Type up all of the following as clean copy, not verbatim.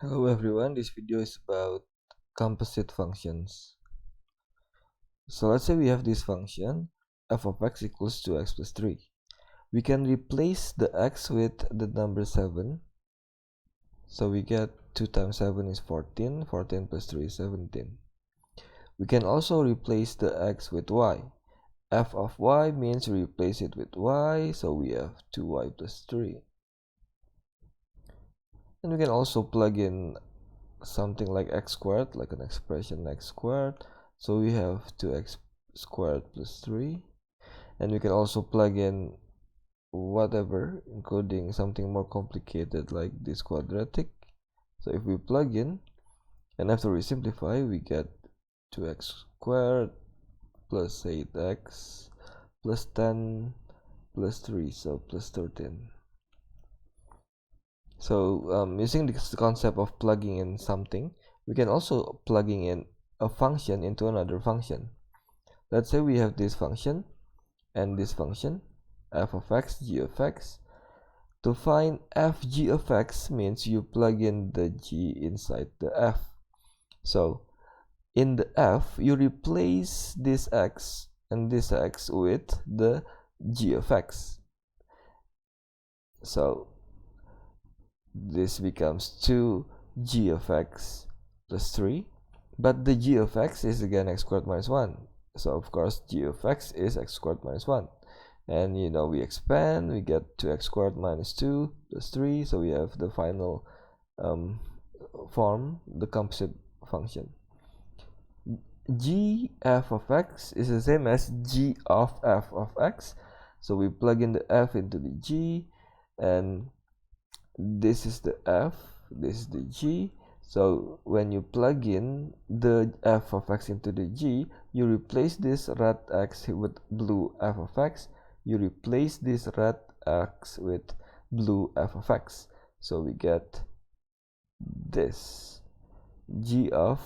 Hello everyone, this video is about composite functions. So let's say we have this function f of x equals 2x plus 3. We can replace the x with the number 7. So we get 2 times 7 is 14, 14 plus 3 is 17. We can also replace the x with y. F of y means we replace it with y, so we have 2y plus 3. And we can also plug in something like x squared, like an expression x squared, so we have 2x squared plus 3, and we can also plug in whatever, including something more complicated like this quadratic. So if we plug in and after we simplify, we get 2x squared plus 8x plus 10 plus 3, so plus 13. So using this concept of plugging in something, we can also plugging in a function into another function. Let's say we have this function and this function, f of x, g of x. To find f g of x means you plug in the g inside the f. So in the f, you replace this x and this x with the g of x. So this becomes 2g of x plus 3, but the g of x is again x squared minus 1, so of course g of x is x squared minus 1, and we expand, we get 2x squared minus 2 plus 3, so we have the final form, the composite function. G f of x is the same as g of f of x, so we plug in the f into the g, and this is the f, this is the g. So when you plug in the f of x into the g, you replace this red x with blue f of x, you replace this red x with blue f of x, so we get this g of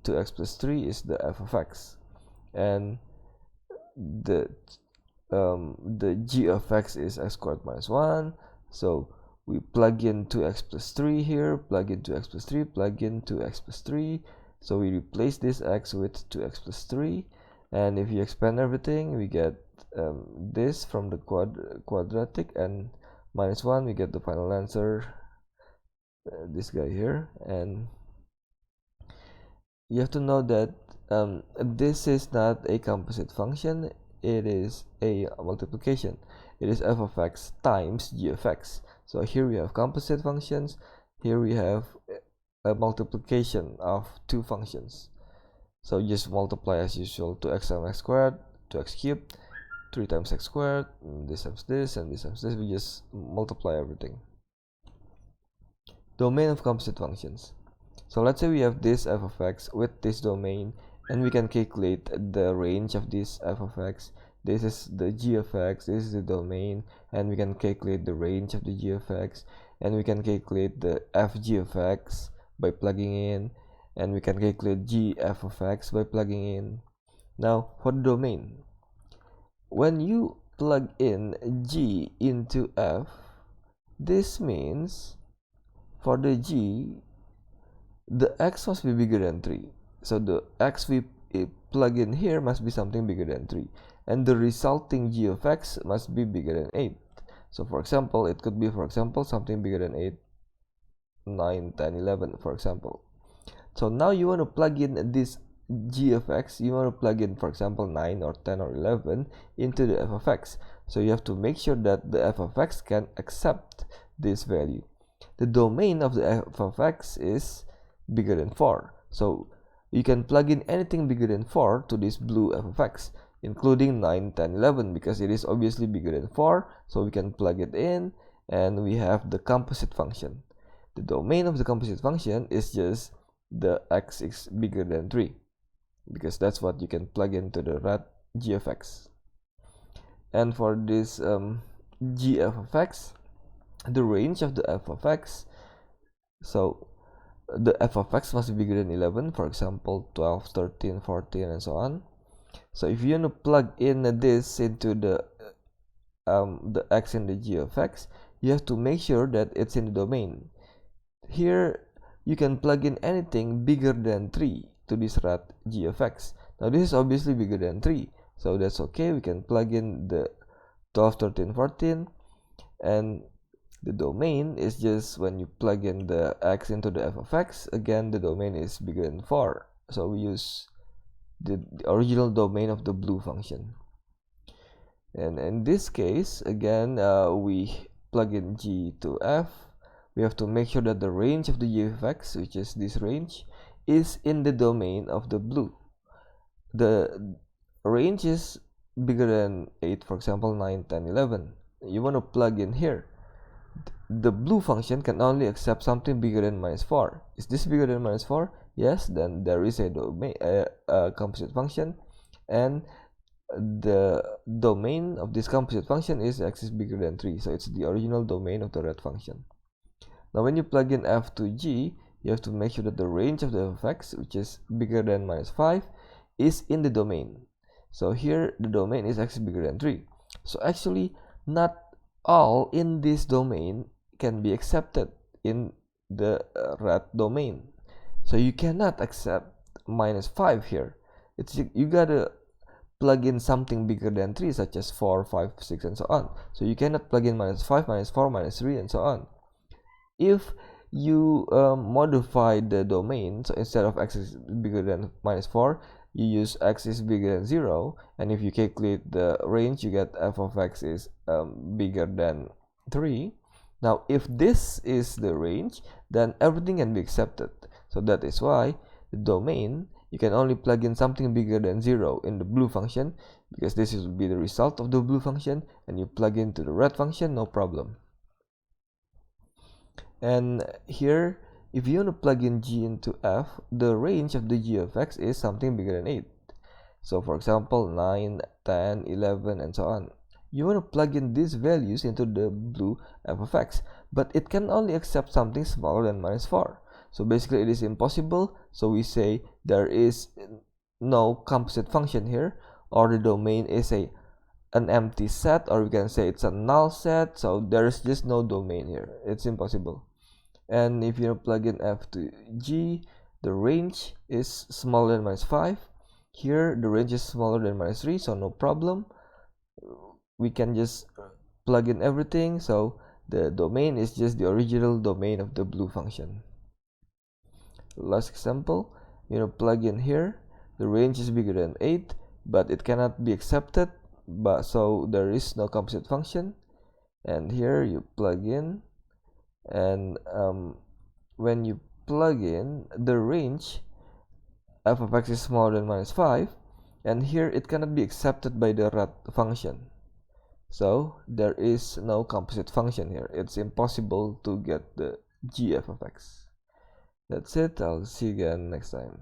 2x plus 3 is the f of x, and the g of x is x squared minus 1, so we plug in 2x plus 3 here, plug in 2x plus 3, plug in 2x plus 3, so we replace this x with 2x plus 3, and if you expand everything, we get this from the quadratic, and minus 1, we get the final answer, this guy here. And you have to know that this is not a composite function, it is a multiplication. It is f of x times g of x. So here we have composite functions, here we have a multiplication of two functions. So you just multiply as usual, 2x times x squared, 2x cubed, 3 times x squared, and this times this, and this times this. We just multiply everything. Domain of composite functions. So let's say we have this f of x with this domain, and we can calculate the range of this f of x. This is the g of x, this is the domain, and we can calculate the range of the g of x, and we can calculate the fg of x by plugging in, and we can calculate g f of x by plugging in. Now for the domain, when you plug in g into f, this means for the g, the x must be bigger than 3. So the x we plug in here must be something bigger than 3. And the resulting g of x must be bigger than 8. So for example, it could be, for example, something bigger than 8, 9, 10, 11, for example. So now you want to plug in this g of x, you want to plug in, for example, 9 or 10 or 11 into the f of x. So you have to make sure that the f of x can accept this value. The domain of the f of x is bigger than 4. So you can plug in anything bigger than 4 to this blue f of x, including 9, 10, 11, because it is obviously bigger than 4. So we can plug it in, and we have the composite function. The domain of the composite function is just the x is bigger than 3, because that's what you can plug into the red g of x. And for this g f of x, the range of the f of x, so the f of x must be bigger than 11, for example 12, 13, 14, and so on. So if you want to plug in this into the x in the g of x, you have to make sure that it's in the domain. Here you can plug in anything bigger than 3 to this rat g of x. Now this is obviously bigger than 3, so that's okay. We can plug in the 12, 13, 14, and the domain is just when you plug in the x into the f of x, again the domain is bigger than 4, so we use the original domain of the blue function. And in this case, again, we plug in g to f. We have to make sure that the range of the g of x, which is this range, is in the domain of the blue. The range is bigger than 8, for example 9, 10, 11. You want to plug in here. The blue function can only accept something bigger than -4. Is this bigger than -4? Yes, then there is a domain, a composite function, and the domain of this composite function is x is bigger than 3, so it's the original domain of the red function. Now when you plug in f to g, you have to make sure that the range of the f of x, which is bigger than -5, is in the domain. So here the domain is x is bigger than 3. So actually not all in this domain can be accepted in the red domain. So you cannot accept -5 here. You gotta plug in something bigger than 3, such as 4, 5, 6, and so on. So you cannot plug in -5, -4, -3, and so on. If you modify the domain, so instead of x is bigger than -4, you use x is bigger than 0, and if you calculate the range, you get f of x is bigger than 3. Now if this is the range, then everything can be accepted. So that is why the domain, you can only plug in something bigger than 0 in the blue function, because this will be the result of the blue function, and you plug into the red function, no problem. And here, if you want to plug in g into f, the range of the g of x is something bigger than 8. So for example 9, 10, 11, and so on. You want to plug in these values into the blue f of x, but it can only accept something smaller than -4. So basically it is impossible, so we say there is no composite function here, or the domain is an empty set, or we can say it's a null set, so there is just no domain here. It's impossible. And if you plug in f to g, the range is smaller than -5. Here the range is smaller than -3, so no problem. We can just plug in everything, so the domain is just the original domain of the blue function. Last example, plug in here, the range is bigger than 8, but it cannot be accepted, so there is no composite function. And here you plug in, and when you plug in the range, f of x is smaller than -5, and here it cannot be accepted by the red function, so there is no composite function here. It's impossible to get the gf of x. That's it. I'll see you again next time.